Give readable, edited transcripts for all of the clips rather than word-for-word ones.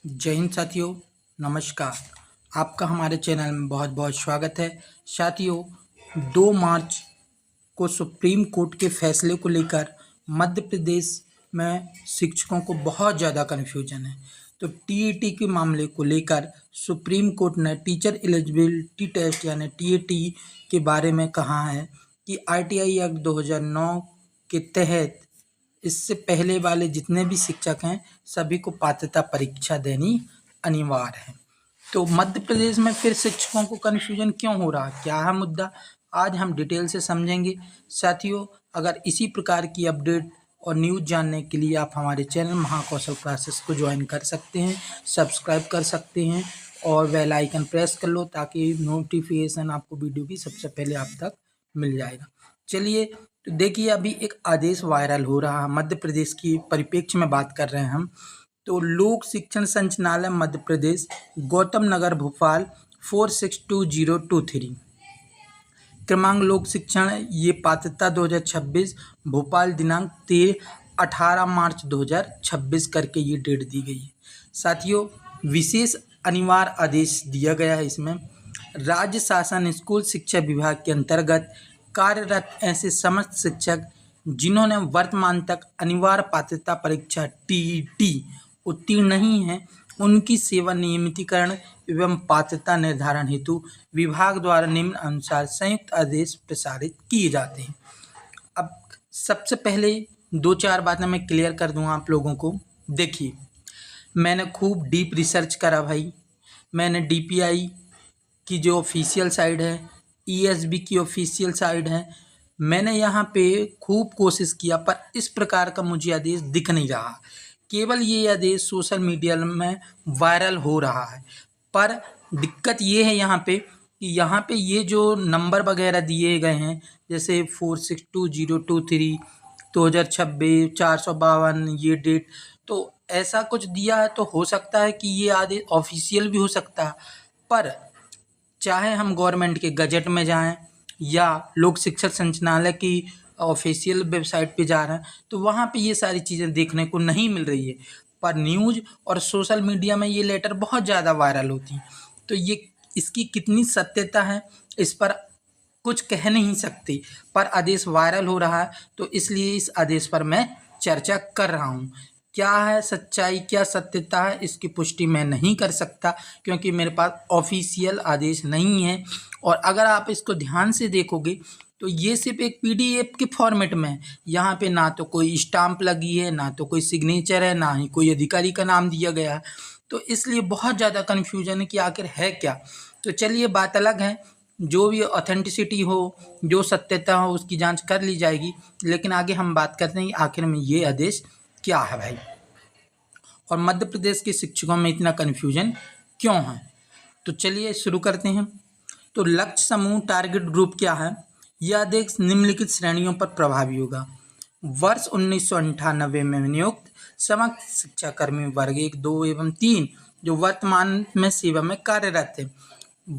जय हिंद साथियों, नमस्कार। आपका हमारे चैनल में बहुत बहुत स्वागत है। साथियों, 2 मार्च को सुप्रीम कोर्ट के फैसले को लेकर मध्य प्रदेश में शिक्षकों को बहुत ज़्यादा कन्फ्यूजन है। तो टीईटी के मामले को लेकर सुप्रीम कोर्ट ने टीचर एलिजिबिलिटी टेस्ट यानी टीएटी के बारे में कहा है कि आरटीआई एक्ट 2009 के तहत इससे पहले वाले जितने भी शिक्षक हैं सभी को पात्रता परीक्षा देनी अनिवार्य है। तो मध्य प्रदेश में फिर शिक्षकों को कन्फ्यूजन क्यों हो रहा है, क्या है मुद्दा, आज हम डिटेल से समझेंगे। साथियों, अगर इसी प्रकार की अपडेट और न्यूज़ जानने के लिए आप हमारे चैनल महाकौशल क्लासेस को ज्वाइन कर सकते हैं, सब्सक्राइब कर सकते हैं और बेल आइकन प्रेस कर लो ताकि नोटिफिकेशन आपको वीडियो की सबसे पहले आप तक मिल जाएगा। चलिए, तो देखिए, अभी एक आदेश वायरल हो रहा है मध्य प्रदेश की परिप्रेक्ष्य में बात कर रहे हैं हम। तो लोक शिक्षण संचालनालय मध्य प्रदेश, गौतम नगर, भोपाल 462023 क्रमांक लोक शिक्षण, ये पात्रता 2026, भोपाल दिनांक 18 मार्च 2026 करके ये डेट दी गई है। साथियों, विशेष अनिवार्य आदेश दिया गया है। इसमें राज्य शासन स्कूल शिक्षा विभाग के अंतर्गत कार्यरत ऐसे समस्त शिक्षक जिन्होंने वर्तमान तक अनिवार्य पात्रता परीक्षा टीईटी उत्तीर्ण नहीं है, उनकी सेवा नियमितीकरण एवं पात्रता निर्धारण हेतु विभाग द्वारा निम्न अनुसार संयुक्त आदेश प्रसारित किए जाते हैं। अब सबसे पहले 2-4 बातें मैं क्लियर कर दूं आप लोगों को। देखिए, मैंने खूब डीप रिसर्च करा भाई। मैंने डीपीआई की जो ऑफिशियल साइट है, ईएसबी की ऑफिशियल साइट है, मैंने यहाँ पे खूब कोशिश किया, पर इस प्रकार का मुझे आदेश दिख नहीं रहा। केवल ये आदेश सोशल मीडिया में वायरल हो रहा है। पर दिक्कत ये है यहाँ पे कि यहाँ पे ये जो नंबर वगैरह दिए गए हैं, जैसे 462023 2026 452 ये डेट, तो ऐसा कुछ दिया है। तो हो सकता है कि ये आदेश ऑफिशियल भी हो सकता है, पर चाहे हम गवर्नमेंट के गजट में जाएं या लोक शिक्षण संचालनालय की ऑफिशियल वेबसाइट पे जा रहे हैं, तो वहाँ पे ये सारी चीज़ें देखने को नहीं मिल रही है। पर न्यूज़ और सोशल मीडिया में ये लेटर बहुत ज़्यादा वायरल होती हैं। तो ये इसकी कितनी सत्यता है इस पर कुछ कह नहीं सकते, पर आदेश वायरल हो रहा है तो इसलिए इस आदेश पर मैं चर्चा कर रहा हूँ। क्या है सच्चाई, क्या सत्यता है, इसकी पुष्टि मैं नहीं कर सकता क्योंकि मेरे पास ऑफिशियल आदेश नहीं है। और अगर आप इसको ध्यान से देखोगे तो ये सिर्फ एक पीडीएफ के फॉर्मेट में है। यहाँ पे ना तो कोई स्टाम्प लगी है, ना तो कोई सिग्नेचर है, ना ही कोई अधिकारी का नाम दिया गया है। तो इसलिए बहुत ज़्यादा कन्फ्यूजन है कि आखिर है क्या। तो चलिए, बात अलग है, जो भी ऑथेंटिसिटी हो, जो सत्यता हो, उसकी जांच कर ली जाएगी। लेकिन आगे हम बात करते हैं कि आखिर में ये आदेश क्या है भाई, और मध्य प्रदेश के शिक्षकों में इतना कन्फ्यूजन क्यों है। तो चलिए शुरू करते हैं। तो लक्ष्य समूह टारगेट ग्रुप क्या है, यह आदेश निम्नलिखित श्रेणियों पर प्रभावी होगा। वर्ष 1998 में नियुक्त समस्त शिक्षाकर्मी वर्ग 1, 2 एवं 3 जो वर्तमान में सेवा में कार्यरत है।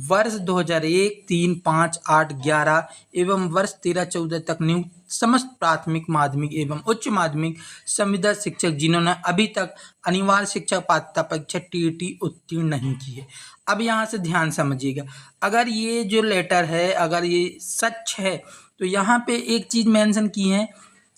वर्ष 2001, 3, 5, 8, 11 एवं वर्ष 13-14 तक नियुक्त समस्त प्राथमिक, माध्यमिक एवं उच्च माध्यमिक संविदा शिक्षक जिन्होंने अभी तक अनिवार्य शिक्षक पात्रता परीक्षा टीईटी उत्तीर्ण नहीं की है। अब यहाँ से ध्यान समझिएगा, अगर ये जो लेटर है, अगर ये सच है, तो यहाँ पे एक चीज़ मेंशन की है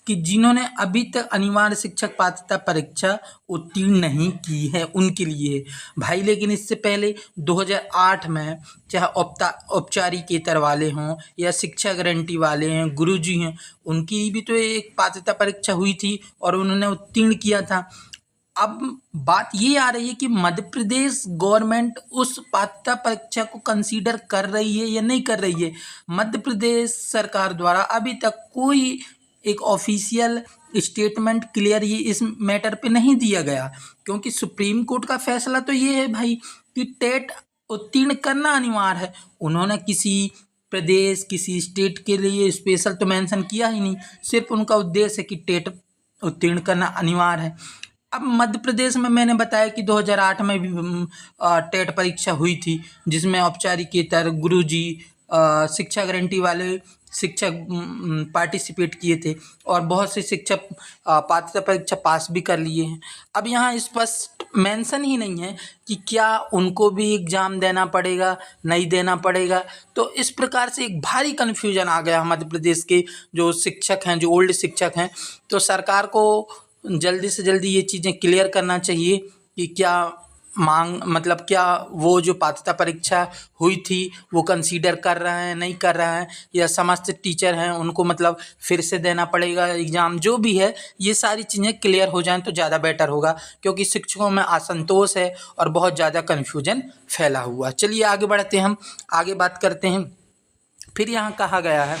कि जिन्होंने अभी तक अनिवार्य शिक्षक पात्रता परीक्षा उत्तीर्ण नहीं की है उनके लिए भाई। लेकिन इससे पहले 2008 में चाहे औपचारिकेतर वाले हों या शिक्षा गारंटी वाले हैं, गुरुजी हैं, उनकी भी तो एक पात्रता परीक्षा हुई थी और उन्होंने उत्तीर्ण किया था। अब बात ये आ रही है कि मध्य प्रदेश गवर्नमेंट उस पात्रता परीक्षा को कंसीडर कर रही है या नहीं कर रही है। मध्य प्रदेश सरकार द्वारा अभी तक कोई एक ऑफिशियल स्टेटमेंट क्लियर ये इस मैटर पे नहीं दिया गया, क्योंकि सुप्रीम कोर्ट का फैसला तो ये है भाई कि टेट उत्तीर्ण करना अनिवार्य है। उन्होंने किसी प्रदेश, किसी स्टेट के लिए स्पेशल तो मेंशन किया ही नहीं, सिर्फ उनका उद्देश्य है कि टेट उत्तीर्ण करना अनिवार्य है। अब मध्य प्रदेश में मैंने बताया कि 2008 में भी टेट परीक्षा हुई थी, जिसमें औपचारिकेतर, गुरुजी, शिक्षा गारंटी वाले शिक्षक पार्टिसिपेट किए थे और बहुत से शिक्षक पात्रता परीक्षा पास भी कर लिए हैं। अब यहाँ स्पष्ट मेंशन ही नहीं है कि क्या उनको भी एग्ज़ाम देना पड़ेगा, नहीं देना पड़ेगा। तो इस प्रकार से एक भारी कन्फ्यूजन आ गया मध्य प्रदेश के जो शिक्षक हैं, जो ओल्ड शिक्षक हैं। तो सरकार को जल्दी से जल्दी ये चीज़ें क्लियर करना चाहिए कि क्या मांग मतलब क्या वो जो पात्रता परीक्षा हुई थी वो कंसीडर कर रहे हैं, नहीं कर रहे हैं, या समस्त टीचर हैं उनको मतलब फिर से देना पड़ेगा एग्ज़ाम। जो भी है ये सारी चीज़ें क्लियर हो जाएं तो ज़्यादा बेटर होगा, क्योंकि शिक्षकों में असंतोष है और बहुत ज़्यादा कन्फ्यूजन फैला हुआ। चलिए आगे बढ़ते हैं, हम आगे बात करते हैं। फिर यहाँ कहा गया है,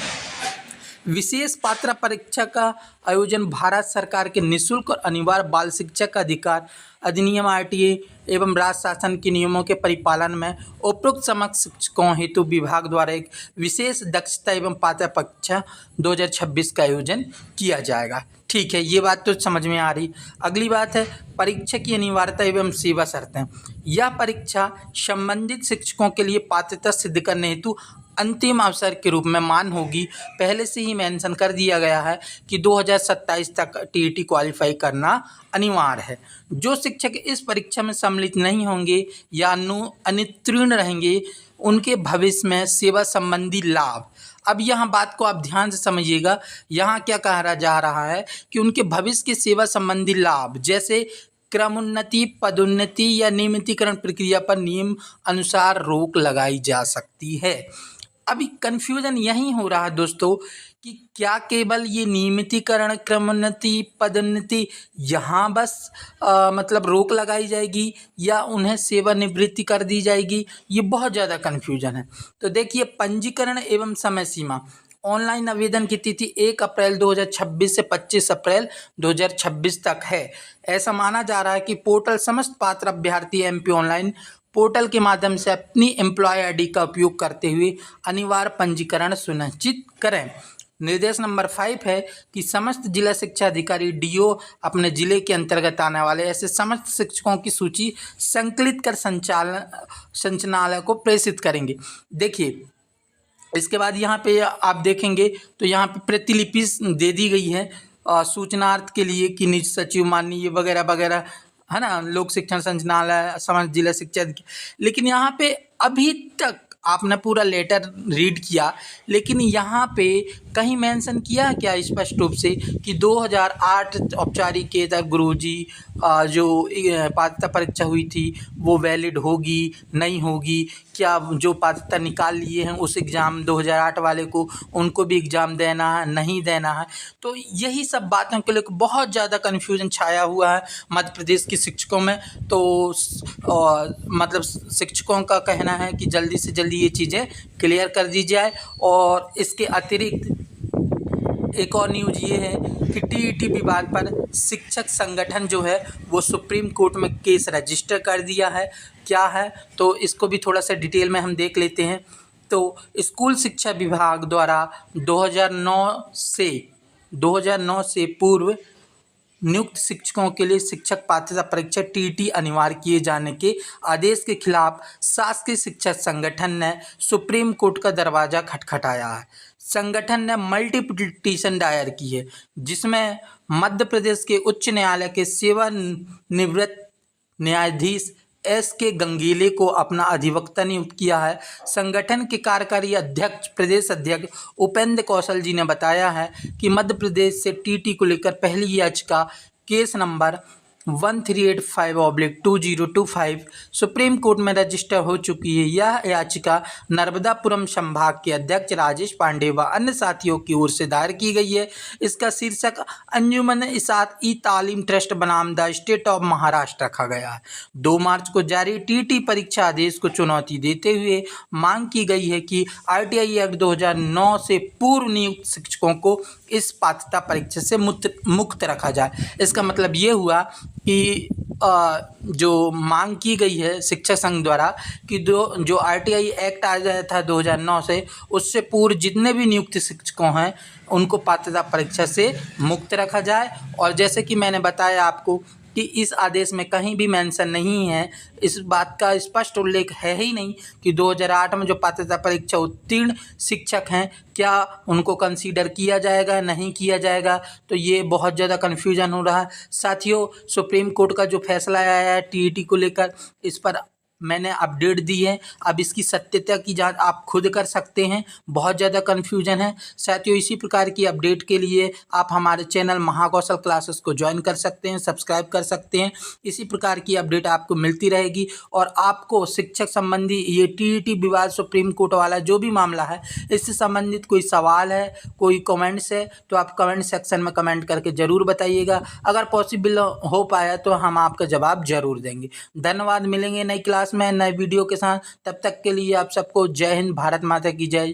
विशेष पात्रता परीक्षा का आयोजन भारत सरकार के निःशुल्क और अनिवार्य बाल शिक्षा का अधिकार अधिनियम आरटीए एवं राज्य शासन के नियमों के परिपालन में उपरोक्त समस्त शिक्षकों हेतु विभाग द्वारा एक विशेष दक्षता एवं पात्रता परीक्षा 2026 का आयोजन किया जाएगा। ठीक है, ये बात तो समझ में आ रही। अगली बात है परीक्षा की अनिवार्यता एवं सेवा शर्तें। यह परीक्षा संबंधित शिक्षकों के लिए पात्रता सिद्ध करने हेतु अंतिम अवसर के रूप में मान होगी। पहले से ही मेंशन कर दिया गया है कि 2027 तक टीईटी क्वालिफाई करना अनिवार्य है। जो शिक्षक इस परीक्षा में सम्मिलित नहीं होंगे या अनुत्तीर्ण रहेंगे, उनके भविष्य में सेवा संबंधी लाभ। अब यहाँ बात को आप ध्यान से समझिएगा। यहाँ क्या कहा जा रहा है कि उनके भविष्य के सेवा संबंधी लाभ, जैसे क्रमोन्नति, पदोन्नति या नियमितीकरण प्रक्रिया पर नियम अनुसार रोक लगाई जा सकती है। अभी कन्फ्यूजन यही हो रहा है दोस्तों कि क्या केवल ये नियमितीकरण, क्रमोन्नति, पदोन्नति यहाँ बस मतलब रोक लगाई जाएगी या उन्हें सेवानिवृत्ति कर दी जाएगी? ये बहुत ज़्यादा कन्फ्यूजन है। तो देखिए, पंजीकरण एवं समय सीमा। ऑनलाइन आवेदन की तिथि 1 अप्रैल 2026 से 25 अप्रैल 2026 तक है। ऐसा माना जा रहा है कि पोर्टल समस्त पात्र अभ्यर्थी एमपी ऑनलाइन पोर्टल के माध्यम से अपनी एम्प्लॉय आईडी का उपयोग करते हुए अनिवार्य पंजीकरण सुनिश्चित करें। निर्देश नंबर 5 है कि समस्त जिला शिक्षा अधिकारी डीओ अपने जिले के अंतर्गत आने वाले ऐसे समस्त शिक्षकों की सूची संकलित कर संचालनालय को प्रेषित करेंगे। देखिए, इसके बाद यहाँ पे आप देखेंगे तो यहाँ पे प्रतिलिपि दे दी गई है सूचनार्थ के लिए कि निज सचिव माननीय वगैरह वगैरह, है ना, लोक शिक्षण संचालनालय, समस्त जिला शिक्षा। लेकिन यहाँ पे अभी तक आपने पूरा लेटर रीड किया, लेकिन यहाँ पे कहीं मेंशन किया क्या स्पष्ट रूप से कि 2008 औपचारिकेतर गुरुजी जो पात्रता परीक्षा हुई थी वो वैलिड होगी, नहीं होगी? क्या जो पात्रता निकाल लिए हैं उस एग्ज़ाम 2008 वाले को, उनको भी एग्ज़ाम देना है, नहीं देना है? तो यही सब बातों को लेकर बहुत ज़्यादा कन्फ्यूजन छाया हुआ है मध्य प्रदेश के शिक्षकों में। तो मतलब शिक्षकों का कहना है कि जल्दी से जल्दी ये चीज़ें क्लियर कर दी जाए। और इसके अतिरिक्त एक और न्यूज़ ये है कि टीईटी विवाद पर शिक्षक संगठन जो है वो सुप्रीम कोर्ट में केस रजिस्टर कर दिया है। क्या है तो इसको भी थोड़ा सा डिटेल में हम देख लेते हैं। तो स्कूल शिक्षा विभाग द्वारा 2009 से पूर्व नियुक्त शिक्षकों के लिए शिक्षक पात्रता परीक्षा टीईटी अनिवार्य किए जाने के आदेश के खिलाफ शासकीय शिक्षक संगठन ने सुप्रीम कोर्ट का दरवाज़ा खटखटाया है। संगठन ने मल्टी पिटीशन दायर की है, जिसमें मध्य प्रदेश के उच्च न्यायालय के सेवानिवृत्त न्यायाधीश एस.के. गंगीले को अपना अधिवक्ता नियुक्त किया है। संगठन के कार्यकारी अध्यक्ष प्रदेश अध्यक्ष उपेंद्र कौशल जी ने बताया है कि मध्य प्रदेश से टीटी को लेकर पहली याचिका केस नंबर 1385/2025 सुप्रीम कोर्ट में रजिस्टर हो चुकी है। यह याचिका नर्मदापुरम संभाग के अध्यक्ष राजेश पांडे व अन्य साथियों की ओर से दायर की गई है। इसका शीर्षक अंजुमन इसात ई तालीम ट्रस्ट बनाम द स्टेट ऑफ महाराष्ट्र रखा गया है। 2 मार्च को जारी टीटी परीक्षा आदेश को चुनौती देते हुए मांग की गई है कि आरटीआई एक्ट 2009 से पूर्व नियुक्त शिक्षकों को इस पात्रता परीक्षा से मुक्त रखा जाए। इसका मतलब ये हुआ कि जो मांग की गई है शिक्षक संघ द्वारा कि जो आरटीआई एक्ट आ गया था 2009 से, उससे पूर्व जितने भी नियुक्त शिक्षकों हैं उनको पात्रता परीक्षा से मुक्त रखा जाए। और जैसे कि मैंने बताया आपको कि इस आदेश में कहीं भी मेंशन नहीं है, इस बात का स्पष्ट उल्लेख है ही नहीं कि 2008 में जो पात्रता परीक्षा उत्तीर्ण शिक्षक हैं क्या उनको कंसीडर किया जाएगा नहीं किया जाएगा। तो ये बहुत ज़्यादा कन्फ्यूजन हो रहा है। साथियों, सुप्रीम कोर्ट का जो फैसला आया है टीईटी को लेकर, इस पर मैंने अपडेट दी है। अब इसकी सत्यता की जांच आप खुद कर सकते हैं, बहुत ज़्यादा कन्फ्यूजन है। साथियों, इसी प्रकार की अपडेट के लिए आप हमारे चैनल महाकौशल क्लासेस को ज्वाइन कर सकते हैं, सब्सक्राइब कर सकते हैं। इसी प्रकार की अपडेट आपको मिलती रहेगी और आपको शिक्षक संबंधी ये टीईटी विवाद सुप्रीम कोर्ट वाला जो भी मामला है, इससे संबंधित कोई सवाल है, कोई कमेंट्स है, तो आप कमेंट सेक्शन में कमेंट करके ज़रूर बताइएगा। अगर पॉसिबल हो पाया तो हम आपका जवाब ज़रूर देंगे। धन्यवाद। मिलेंगे नई क्लास में नए वीडियो के साथ। तब तक के लिए आप सबको जय हिंद, भारत माता की जय।